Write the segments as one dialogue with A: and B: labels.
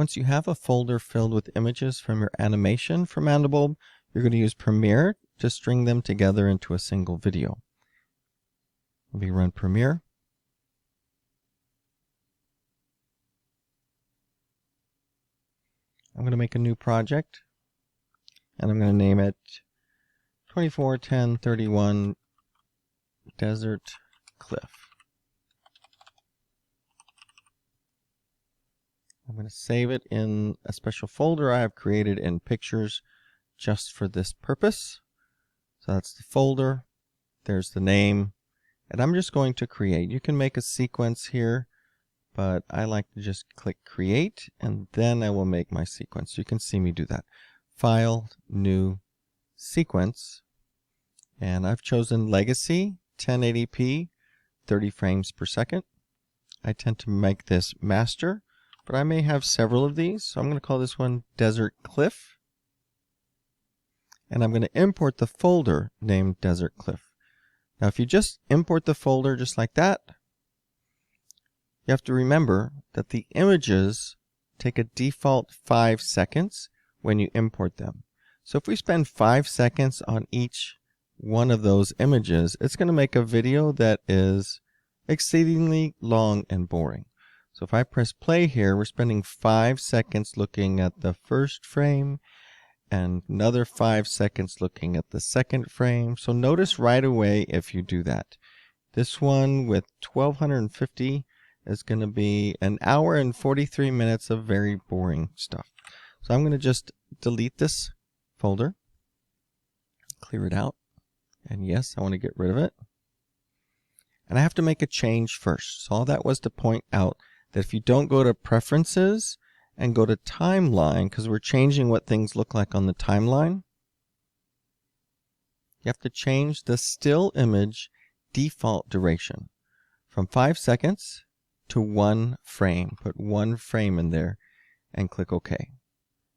A: Once you have a folder filled with images from your animation for Mandelbulb, you're going to use Premiere to string them together into a single video. Let me run Premiere. I'm going to make a new project, and I'm going to name it 241031 Desert Cliff. I'm going to save it in a special folder I have created in Pictures just for this purpose. So that's the folder, there's the name, and I'm just going to create. You can make a sequence here, but I like to just click Create, and then I will make my sequence. You can see me do that. File, New, Sequence, and I've chosen Legacy, 1080p, 30 frames per second. I tend to make this master, but I may have several of these, so I'm going to call this one Desert Cliff. And I'm going to import the folder named Desert Cliff. Now if you just import the folder just like that, you have to remember that the images take a default 5 seconds when you import them. So if we spend 5 seconds on each one of those images, it's going to make a video that is exceedingly long and boring. So if I press play here, we're spending 5 seconds looking at the first frame and another 5 seconds looking at the second frame. So notice right away if you do that. This one with 1250 is going to be an hour and 43 minutes of very boring stuff. So I'm going to just delete this folder, clear it out, and yes, I want to get rid of it. And I have to make a change first. So all that was to point out that if you don't go to Preferences and go to Timeline, because we're changing what things look like on the timeline, you have to change the still image default duration from 5 seconds to 1 frame. Put 1 frame in there and click OK.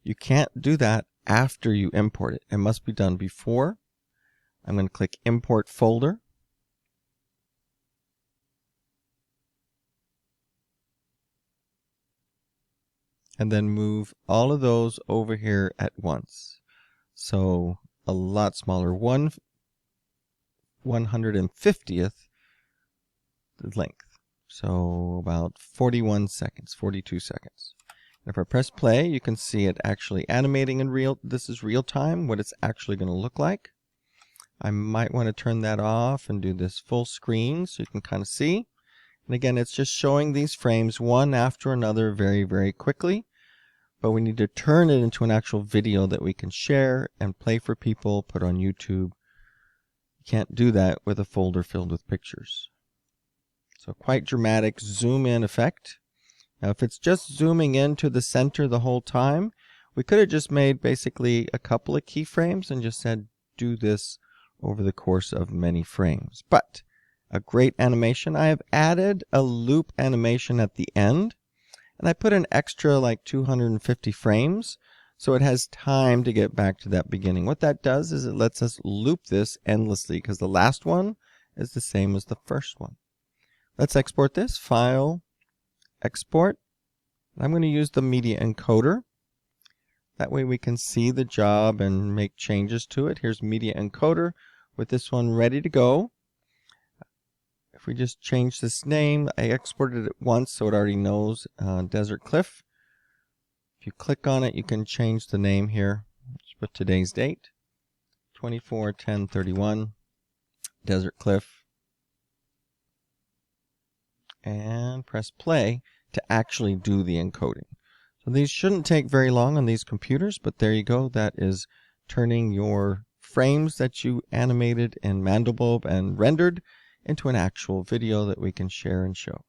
A: You can't do that after you import it. It must be done before. I'm going to click Import Folder. And then move all of those over here at once. So a lot smaller, 1/150th the length. So about 41 seconds, 42 seconds. If I press play, you can see it actually animating in real. This is real time, what it's actually going to look like. I might want to turn that off and do this full screen so you can kind of see. And again, it's just showing these frames one after another very, very quickly. But we need to turn it into an actual video that we can share and play for people, put on YouTube. You can't do that with a folder filled with pictures. So quite dramatic zoom in effect. Now if it's just zooming into the center the whole time, we could have just made basically a couple of keyframes and just said do this over the course of many frames. But a great animation, I have added a loop animation at the end, and I put an extra like 250 frames so it has time to get back to that beginning. What that does is it lets us loop this endlessly because the last one is the same as the first one. Let's export this. File, Export. I'm going to use the media encoder. That way we can see the job and make changes to it. Here's media encoder with this one ready to go. If we just change this name, I exported it once so it already knows Desert Cliff. If you click on it, you can change the name here. Let's put today's date, 24/10/31, Desert Cliff, and press play to actually do the encoding. So these shouldn't take very long on these computers, but there you go. That is turning your frames that you animated in Mandelbulb and rendered into an actual video that we can share and show.